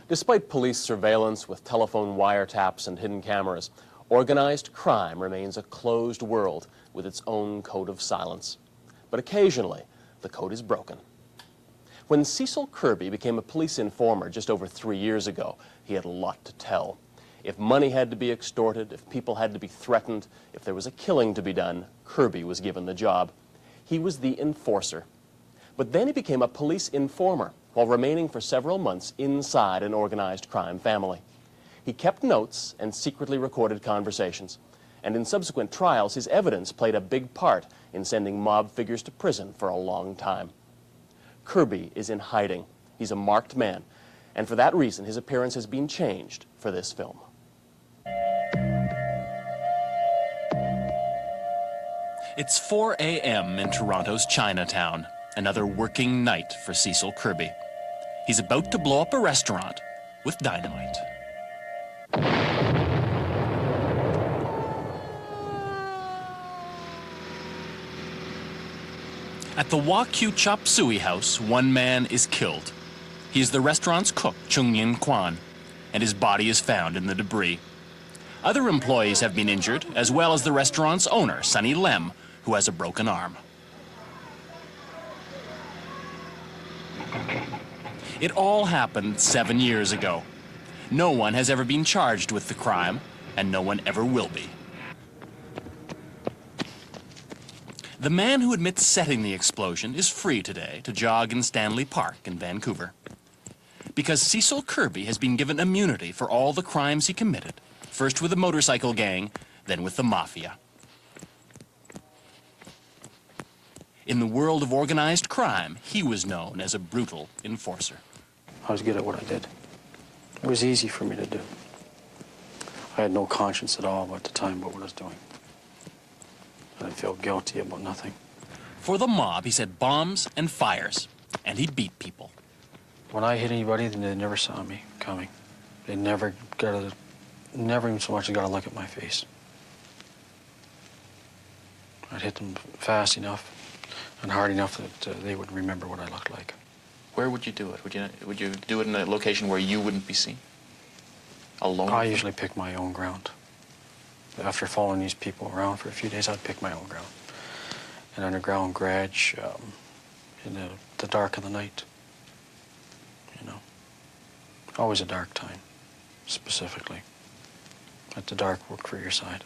Despite police surveillance with telephone wiretaps and hidden cameras, organized crime remains a closed world with its own code of silence. But occasionally, the code is broken. When Cecil Kirby became a police informer just over 3 years ago, he had a lot to tell. If money had to be extorted, if people had to be threatened, if there was a killing to be done, Kirby was given the job. He was the enforcer. But then he became a police informer while remaining for several months inside an organized crime family. He kept notes and secretly recorded conversations. And in subsequent trials, his evidence played a big part in sending mob figures to prison for a long time. Kirby is in hiding. He's a marked man. And for that reason, his appearance has been changed for this film. It's 4 a.m. in Toronto's Chinatown, another working night for Cecil Kirby. He's about to blow up a restaurant with dynamite. At the Wah Kyu Chop Suey house, one man is killed. He is the restaurant's cook, Chung Yin Kwan, and his body is found in the debris. Other employees have been injured, as well as the restaurant's owner, Sunny Lem, who has a broken arm. It all happened 7 years ago. No one has ever been charged with the crime, and no one ever will be. The man who admits setting the explosion is free today to jog in Stanley Park in Vancouver. Because Cecil Kirby has been given immunity for all the crimes he committed, first with the motorcycle gang, then with the mafia. In the world of organized crime, he was known as a brutal enforcer. I was good at what I did. It was easy for me to do. I had no conscience at all at the time about what I was doing. I felt guilty about nothing. For the mob, he set bombs and fires, and he beat people. When I hit anybody, they never saw me coming. They never even so much as got a look at my face. I'd hit them fast enough and hard enough that they would remember what I looked like. Where would you do it? Would you do it in a location where you wouldn't be seen? Alone? I usually pick my own ground. After following these people around for a few days, I'd pick my own ground. An underground garage in the dark of the night. You know, always a dark time, specifically. Let the dark work for your side.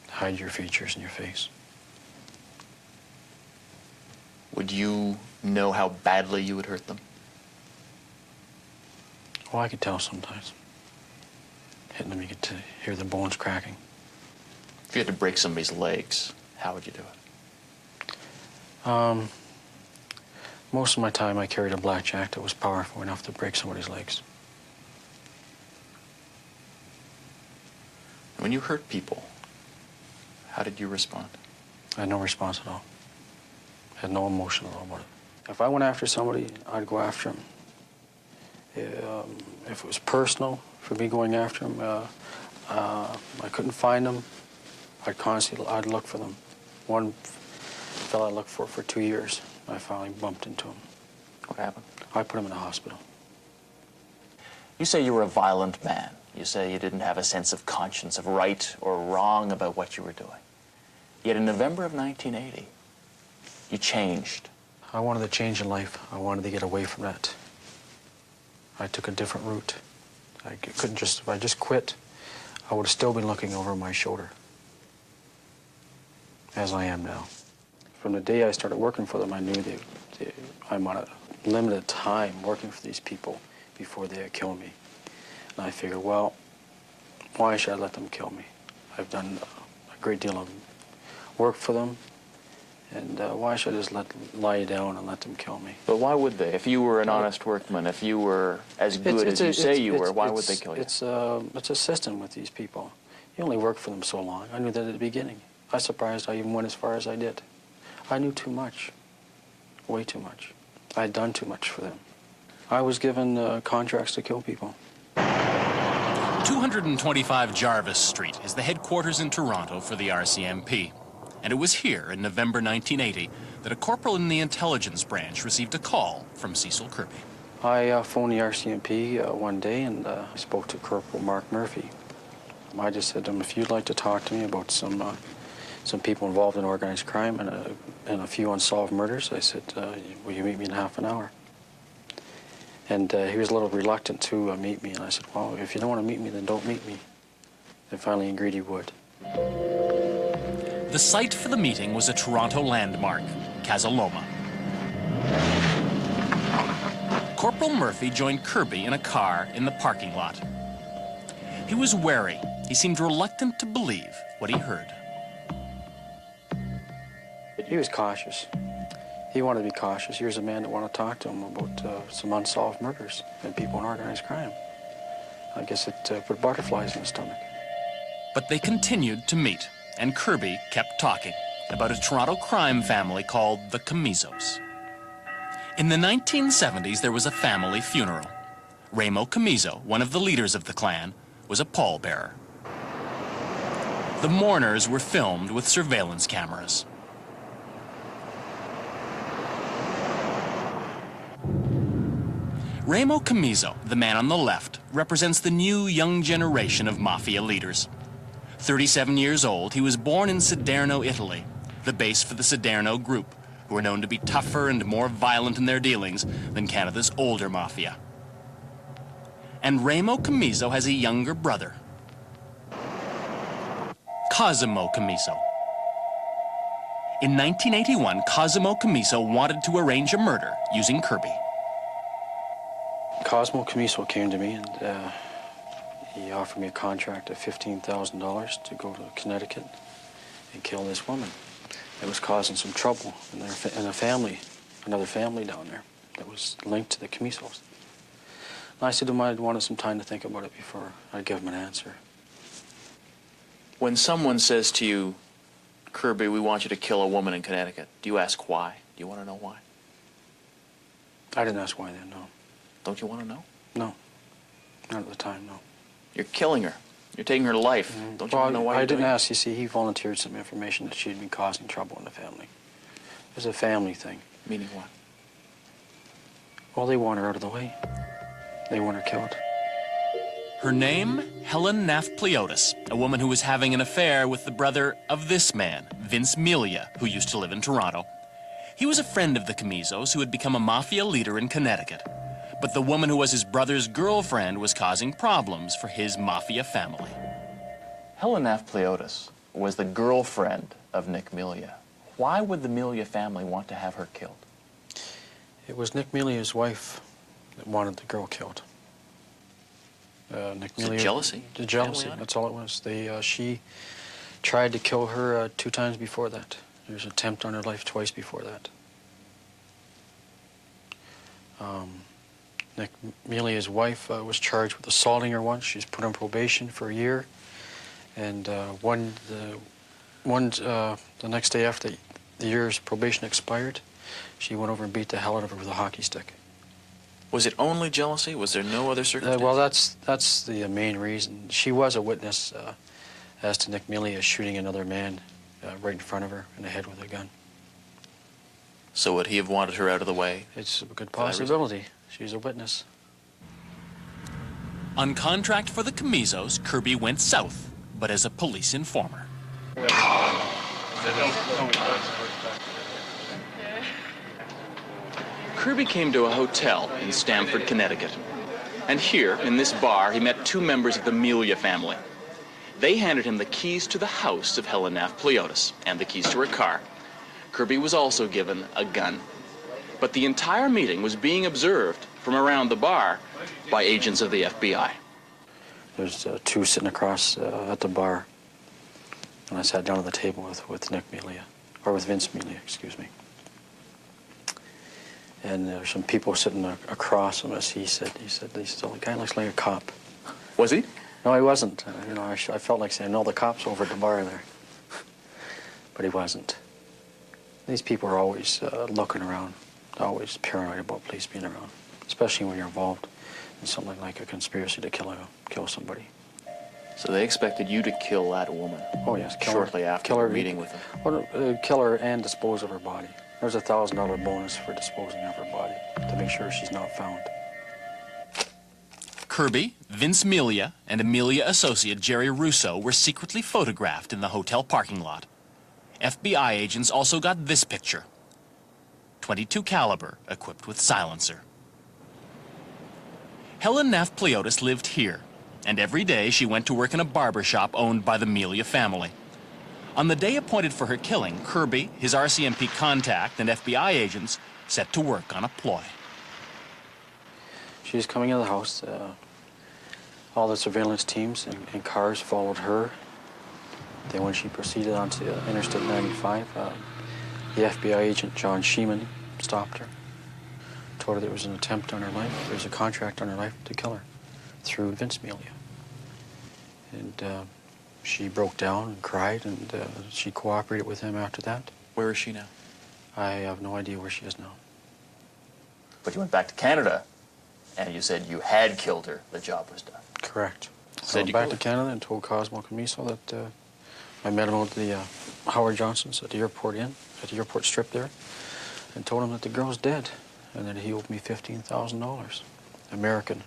Hide your features and your face. Would you know how badly you would hurt them? Well, I could tell sometimes. Hitting them, you get to hear the bones cracking. If you had to break somebody's legs, how would you do it? Most of my time, I carried a blackjack that was powerful enough to break somebody's legs. When you hurt people, how did you respond? I had no response at all. I had no emotion at all about it. If I went after somebody, I'd go after him. If it was personal for me going after him, I couldn't find them. I'd look for them. One fella I looked for 2 years. I finally bumped into him. What happened? I put him in a hospital. You say you were a violent man. You say you didn't have a sense of conscience, of right or wrong about what you were doing. Yet in November of 1980, you changed. I wanted to change in life. I wanted to get away from that. I took a different route. I couldn't just, if I just quit, I would have still been looking over my shoulder, as I am now. From the day I started working for them, I knew I'm on a limited time working for these people before they would kill me. And I figured, well, why should I let them kill me? I've done a great deal of work for them, and why should I just lie down and let them kill me? But why would they? If you were an honest workman, if you were as good as you say you were, why would they kill you? It's a system with these people. You only work for them so long. I knew that at the beginning. I was surprised I even went as far as I did. I knew too much, way too much. I had done too much for them. I was given contracts to kill people. 225 Jarvis Street is the headquarters in Toronto for the RCMP. And it was here in November 1980 that a corporal in the intelligence branch received a call from Cecil Kirby. I phoned the RCMP one day and I spoke to Corporal Mark Murphy. I just said to him, if you'd like to talk to me about some people involved in organized crime and a few unsolved murders, I said, will you meet me in half an hour? And he was a little reluctant to meet me, and I said, well, if you don't want to meet me, then don't meet me. And finally agreed he would. The site for the meeting was a Toronto landmark, Casaloma. Corporal Murphy joined Kirby in a car in the parking lot. He was wary. He seemed reluctant to believe what he heard. He was cautious. He wanted to be cautious. Here's a man that wanted to talk to him about some unsolved murders and people in organized crime. I guess it put butterflies in his stomach. But they continued to meet, and Kirby kept talking about a Toronto crime family called the Commissos. In the 1970s, there was a family funeral. Ramo Kamiso, one of the leaders of the clan, was a pallbearer. The mourners were filmed with surveillance cameras. Ramo Kamiso, the man on the left, represents the new young generation of mafia leaders. 37 years old, he was born in Siderno, Italy, the base for the Siderno Group, who are known to be tougher and more violent in their dealings than Canada's older mafia. And Ramo Kamiso has a younger brother, Cosimo Kamiso. In 1981, Cosimo Kamiso wanted to arrange a murder using Kirby. Cosmo Commisso came to me and he offered me a contract of $15,000 to go to Connecticut and kill this woman that was causing some trouble in a family, another family down there that was linked to the Commissos. And I said to him I wanted some time to think about it before I'd give him an answer. When someone says to you, Kirby, we want you to kill a woman in Connecticut, do you ask why? Do you want to know why? I didn't ask why then, no. Don't you want to know? No, not at the time, no. You're killing her. You're taking her life. Don't you want to know why I you're didn't doing it? ask. You see, he volunteered some information that she had been causing trouble in the family. It was a family thing. Meaning what? Well, they want her out of the way. They want her killed. Her name, Helen Nafpliotis, a woman who was having an affair with the brother of this man, Vince Melia, who used to live in Toronto. He was a friend of the Commissos who had become a mafia leader in Connecticut. But the woman who was his brother's girlfriend was causing problems for his mafia family. Helen Nafpliotis was the girlfriend of Nick Melia. Why would the Melia family want to have her killed? It was Nick Melia's wife that wanted the girl killed. Nick Was it jealousy? The jealousy, Family that's all it was. She tried to kill her 2 times before that. There was an attempt on her life twice before that. Nick Melia's wife was charged with assaulting her once. She was put on probation for a year. And the next day after the year's probation expired, she went over and beat the hell out of her with a hockey stick. Was it only jealousy? Was there no other circumstance? Well, that's the main reason. She was a witness as to Nick Melia shooting another man right in front of her in the head with a gun. So would he have wanted her out of the way? It's a good possibility. She's a witness. On contract for the Commissos, Kirby went south, but as a police informer. Kirby came to a hotel in Stamford, Connecticut. And here, in this bar, he met 2 members of the Melia family. They handed him the keys to the house of Helen Nafpliotis and the keys to her car. Kirby was also given a gun. But the entire meeting was being observed from around the bar by agents of the FBI. There's 2 sitting across at the bar. And I sat down at the table with Nick Melia, or with Vince Melia, excuse me. And there's some people sitting across from us. He said, the guy looks like a cop. Was he? No, he wasn't. You know, I felt like saying, no, the cop's over at the bar there. But he wasn't. These people are always looking around, always paranoid about police being around, especially when you're involved in something like a conspiracy to kill somebody. So they expected you to kill that woman? Oh, yes, kill shortly her. after Kill her, meeting with them? Well, kill her and dispose of her body. There's a $1,000 bonus for disposing of her body to make sure she's not found. Kirby, Vince Melia, and Amelia associate Jerry Russo were secretly photographed in the hotel parking lot. FBI agents also got this picture. .22 caliber, equipped with silencer. Helen Neff Pleotis lived here, and every day she went to work in a barber shop owned by the Melia family. On the day appointed for her killing, Kirby, his RCMP contact, and FBI agents set to work on a ploy. She was coming out of the house. All the surveillance teams and cars followed her. Then when she proceeded onto Interstate 95, the FBI agent, John Sheeman, stopped her. Told her there was an attempt on her life. There was a contract on her life to kill her through Vince Melia. And she broke down and cried, and she cooperated with him after that. Where is she now? I have no idea where she is now. But you went back to Canada, and you said you had killed her. The job was done. Correct. I Said went you back killed to Canada and told Cosmo Commisso that I met him out at the Howard Johnson's at the airport inn, at the airport strip there, and told him that the girl's dead and that he owed me $15,000, American,